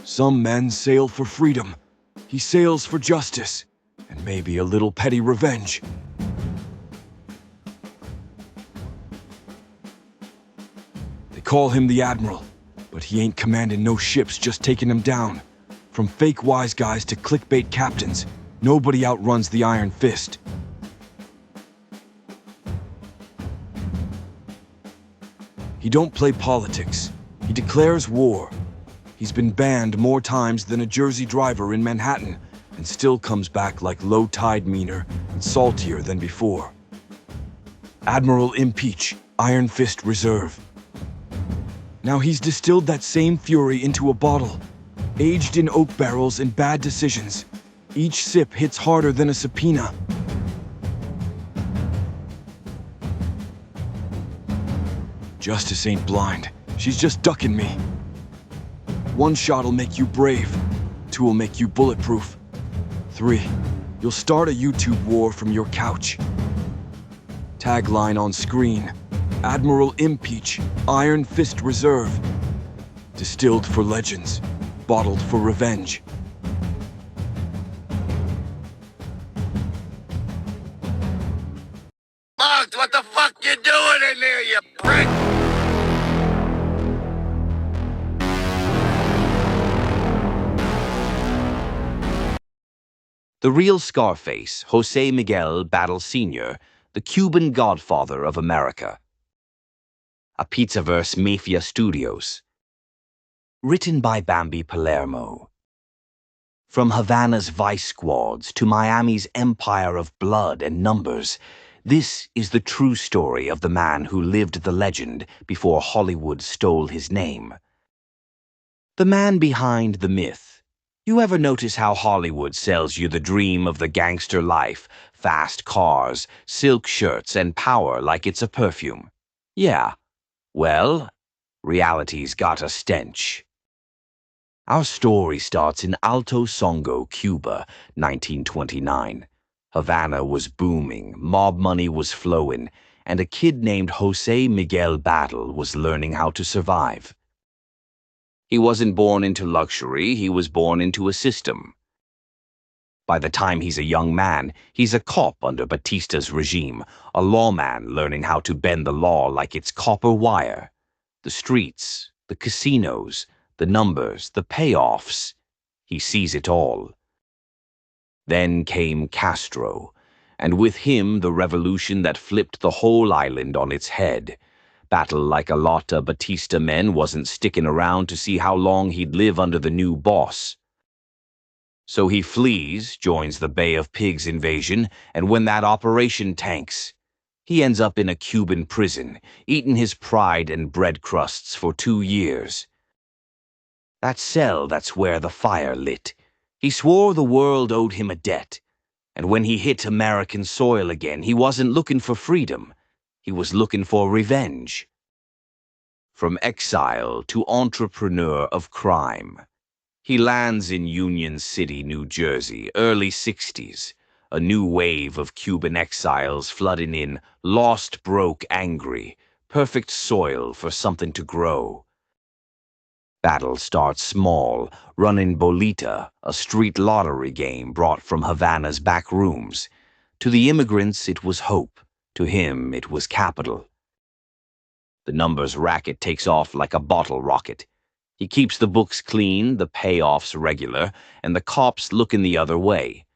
Some men sail for freedom. He sails for justice, and maybe a little petty revenge. They call him the Admiral, but he ain't commanding no ships, just taking them down. From fake wise guys to clickbait captains, nobody outruns the Iron Fist. He don't play politics. He declares war. He's been banned more times than a Jersey driver in Manhattan, and still comes back like low tide meaner and saltier than before. Admiral Impeach, Iron Fist Reserve. Now he's distilled that same fury into a bottle, aged in oak barrels and bad decisions. Each sip hits harder than a subpoena. Justice ain't blind. She's just ducking me. One shot'll make you brave. Two'll make you bulletproof. 3, you'll start a YouTube war from your couch. Tagline on screen: Admiral Impeach, Iron Fist Reserve. Distilled for legends, bottled for revenge. Bugs, what the fuck you doing in there, you prick? The real Scarface, José Miguel Battle Sr., the Cuban Godfather of America. A Pizzaverse Mafia Studios. Written by Bambi Palermo. From Havana's vice squads to Miami's empire of blood and numbers, this is the true story of the man who lived the legend before Hollywood stole his name. The man behind the myth. You ever notice how Hollywood sells you the dream of the gangster life, fast cars, silk shirts, and power like it's a perfume? Yeah. Well, reality's got a stench. Our story starts in Alto Songo, Cuba, 1929. Havana was booming, mob money was flowing, and a kid named José Miguel Battle was learning how to survive. He wasn't born into luxury, he was born into a system. By the time he's a young man, he's a cop under Batista's regime, a lawman learning how to bend the law like it's copper wire. The streets, the casinos, the numbers, the payoffs. He sees it all. Then came Castro, and with him the revolution that flipped the whole island on its head. Battle, like a lot of Batista men, wasn't sticking around to see how long he'd live under the new boss. So he flees, joins the Bay of Pigs invasion, and when that operation tanks, he ends up in a Cuban prison, eating his pride and bread crusts for 2 years. That cell, that's where the fire lit. He swore the world owed him a debt, and when he hit American soil again, he wasn't looking for freedom. He was looking for revenge. From exile to entrepreneur of crime. He lands in Union City, New Jersey, early 60s. A new wave of Cuban exiles flooding in, lost, broke, angry. Perfect soil for something to grow. Battle starts small, running bolita, a street lottery game brought from Havana's back rooms. To the immigrants, it was hope. To him, it was capital. The numbers racket takes off like a bottle rocket. He keeps the books clean, the payoffs regular, and the cops looking the other way.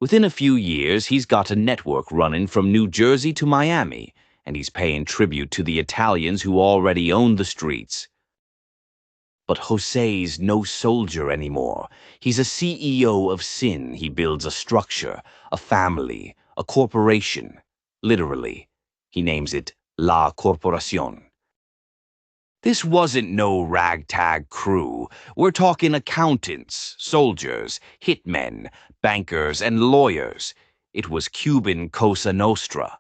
Within a few years, he's got a network running from New Jersey to Miami, and he's paying tribute to the Italians who already owned the streets. But José's no soldier anymore. He's a CEO of sin. He builds a structure, a family, a corporation. Literally, he names it La Corporación. This wasn't no ragtag crew. We're talking accountants, soldiers, hitmen, bankers, and lawyers. It was Cuban Cosa Nostra.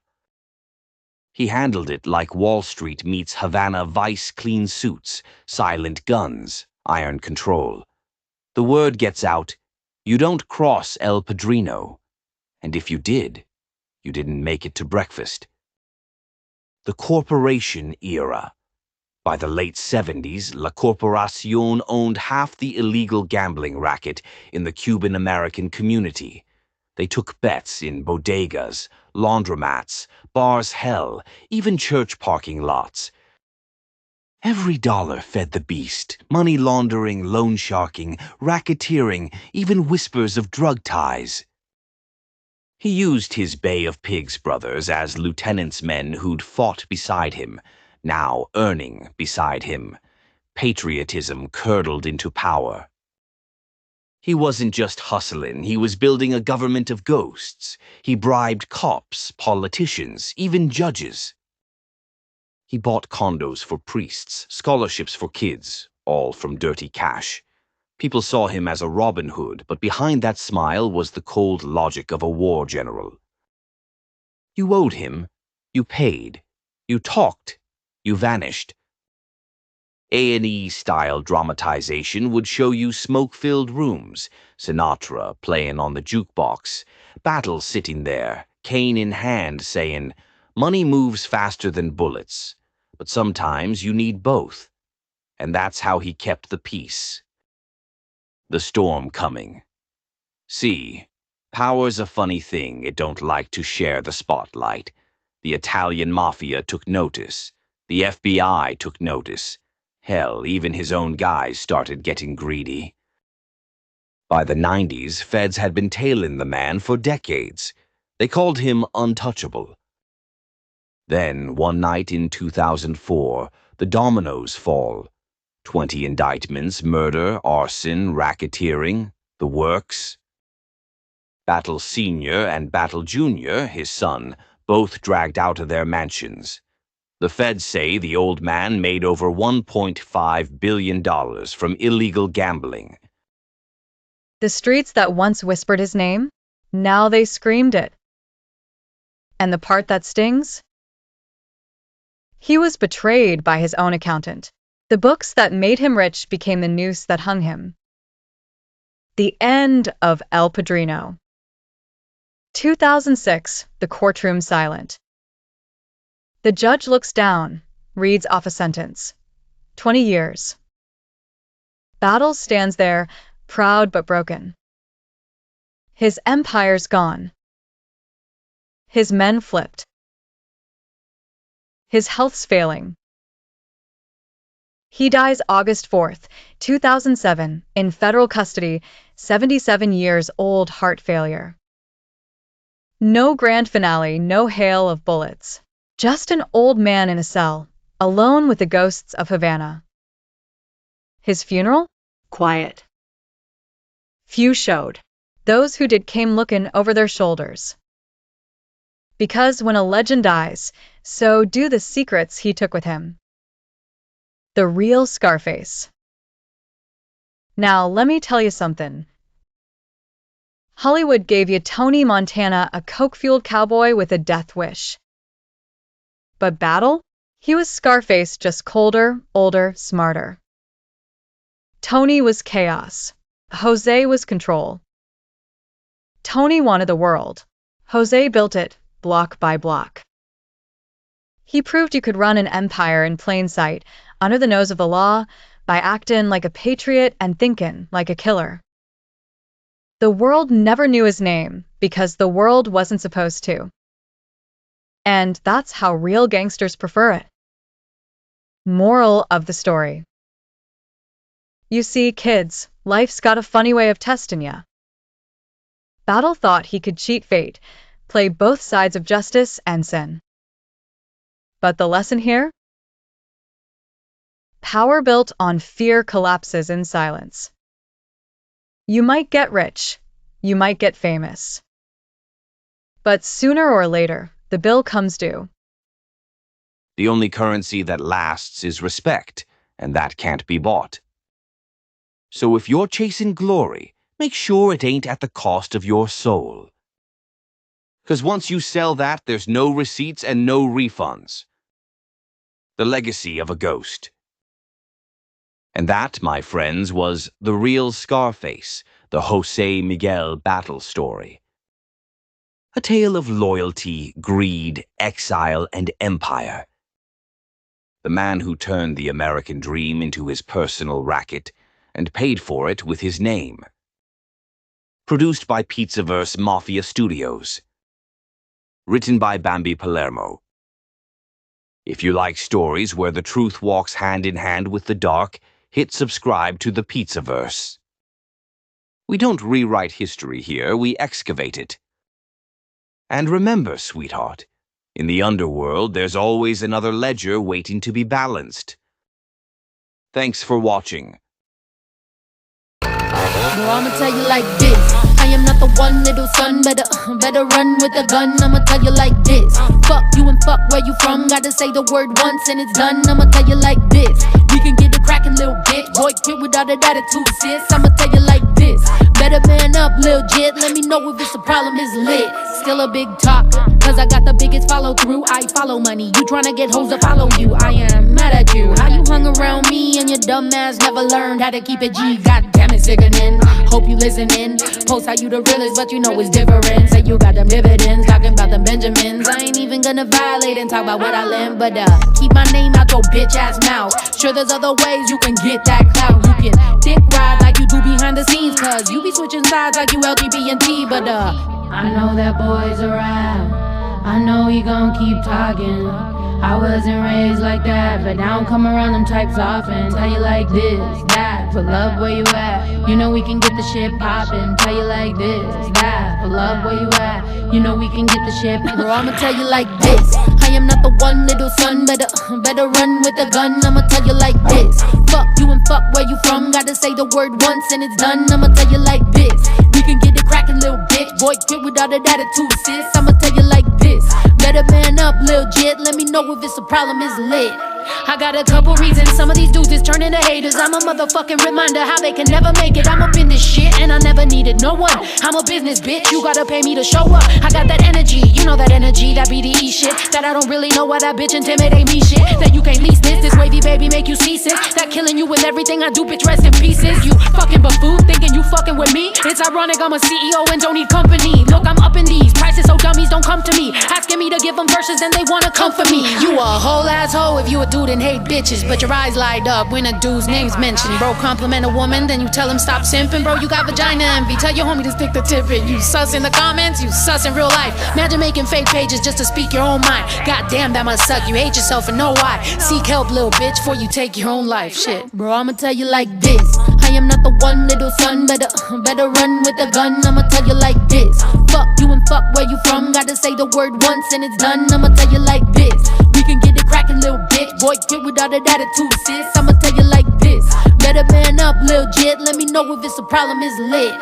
He handled it like Wall Street meets Havana Vice, clean suits, silent guns, iron control. The word gets out, you don't cross El Padrino. And if you did, you didn't make it to breakfast. The Corporation era. By the late 70s, La Corporación owned half the illegal gambling racket in the Cuban-American community. They took bets in bodegas, laundromats, bars hell, even church parking lots. Every dollar fed the beast, money laundering, loan sharking, racketeering, even whispers of drug ties. He used his Bay of Pigs brothers as lieutenants' men who'd fought beside him, now earning beside him. Patriotism curdled into power. He wasn't just hustling, he was building a government of ghosts. He bribed cops, politicians, even judges. He bought condos for priests, scholarships for kids, all from dirty cash. People saw him as a Robin Hood, but behind that smile was the cold logic of a war general. You owed him, you paid, you talked, you vanished. A&E-style dramatization would show you smoke-filled rooms, Sinatra playing on the jukebox, Battle sitting there, cane in hand, saying, "Money moves faster than bullets, but sometimes you need both." And that's how he kept the peace. The storm coming. See, power's a funny thing. It don't like to share the spotlight. The Italian mafia took notice. The FBI took notice. Hell, even his own guys started getting greedy. By the 90s, feds had been tailing the man for decades. They called him untouchable. Then, one night in 2004, the dominoes fall. 20 indictments, murder, arson, racketeering, the works. Battle Sr. and Battle Jr., his son, both dragged out of their mansions. The feds say the old man made over $1.5 billion from illegal gambling. The streets that once whispered his name, now they screamed it. And the part that stings? He was betrayed by his own accountant. The books that made him rich became the noose that hung him. The end of El Padrino. 2006, the courtroom silent. The judge looks down, reads off a sentence. 20 years. Battle stands there, proud but broken. His empire's gone. His men flipped. His health's failing. He dies August 4th, 2007, in federal custody, 77 years old, heart failure. No grand finale, no hail of bullets. Just an old man in a cell, alone with the ghosts of Havana. His funeral? Quiet. Few showed. Those who did came looking over their shoulders. Because when a legend dies, so do the secrets he took with him. The real Scarface. Now, let me tell you something. Hollywood gave you Tony Montana, a coke-fueled cowboy with a death wish. But Battle? He was Scarface, just colder, older, smarter. Tony was chaos. Jose was control. Tony wanted the world. Jose built it, block by block. He proved you could run an empire in plain sight, under the nose of the law, by acting like a patriot and thinking like a killer. The world never knew his name, because the world wasn't supposed to. And that's how real gangsters prefer it. Moral of the story. You see, kids, life's got a funny way of testing ya. Battle thought he could cheat fate, play both sides of justice and sin. But the lesson here? Power built on fear collapses in silence. You might get rich, you might get famous. But sooner or later, the bill comes due. The only currency that lasts is respect, and that can't be bought. So if you're chasing glory, make sure it ain't at the cost of your soul. 'Cause once you sell that, there's no receipts and no refunds. The legacy of a ghost. And that, my friends, was the real Scarface, the José Miguel Battle story. A tale of loyalty, greed, exile, and empire. the man who turned the American dream into his personal racket and paid for it with his name. Produced by Pizzaverse Mafia Studios. Written by Bambi Palermo. If you like stories where the truth walks hand in hand with the dark, hit subscribe to the Pizzaverse. We don't rewrite history here, we excavate it. And remember, sweetheart, in the underworld there's always another ledger waiting to be balanced. Thanks for watching. Bro, I'ma tell you like this. I am not the one, little son. Better run with a gun. I'ma tell you like this. Fuck you and fuck where you from. Gotta say the word once and it's done. I'ma tell you like this. We can get it crackin', little bitch. Boy, quit without an attitude, sis. I'ma tell you like this. Better man up, lil' jit. Let me know if it's a problem, it's lit. Still a big talk, cause I got the biggest follow through. I follow money, you tryna get hoes to follow you. I am mad at you. How you hung around me and your dumb ass never learned how to keep it G. God damn it, sickening. Hope you listening. Post how you the realest, but you know it's different. Say you got them dividends, talking about them Benjamins. I ain't even gonna violate and talk about what I learned, but keep my name out your bitch ass mouth. Sure, there's other ways you can get that clout. You can dick ride like you do behind the scenes, cause you be switching sides like you LGBT, but I know that boy's around. I know he gon' keep talking. I wasn't raised like that, but I don't come around them types often. Tell you like this, that, put love where you at. You know we can get the shit poppin'. Tell you like this, that, put love where you at. You know we can get the shit. Bro, I'ma tell you like this. I am not the one, little son. Better run with a gun. I'ma tell you like this. Fuck you and fuck where you from. Gotta say the word once and it's done. I'ma tell you like this. We can get it crackin', little bitch. Boy, quit without an attitude, sis. I'ma tell you like this. Better man up, lil' jit. Let me know if it's a problem, it's lit. I got a couple reasons, some of these dudes is turning to haters. I'm a motherfucking reminder how they can never make it. I'm up in this shit and I never needed no one. I'm a business bitch, you gotta pay me to show up. I got that energy, you know that energy, that BDE shit. That I don't really know why that bitch intimidate me shit. That you can't lease this wavy baby make you seasick. That killing you with everything I do, bitch, rest in pieces. You fucking buffoon, thinking you fucking with me. It's ironic, I'm a CEO and don't need company. Look, I'm up in these prices so dummies don't come to me. Asking me to give them verses and they wanna come for me. You a whole asshole if you a dude and hate bitches, but your eyes light up when a dude's name's mentioned. Bro, compliment a woman, then you tell him stop simping. Bro, you got vagina envy, tell your homie to stick the tip in. You sus in the comments, you sus in real life. Imagine making fake pages just to speak your own mind. God damn, that must suck, you hate yourself and know why. Seek help, little bitch, before you take your own life. Shit, bro, I'ma tell you like this. I am not the one, little son. Better run with a gun. I'ma tell you like this. Fuck you and fuck where you from. Gotta say the word once and it's done. I'ma tell you like this. We can get it crackin', little bitch. Boy, quit without an attitude, sis. I'ma tell you like this. Better man up, lil' jit. Let me know if it's a problem, it's lit.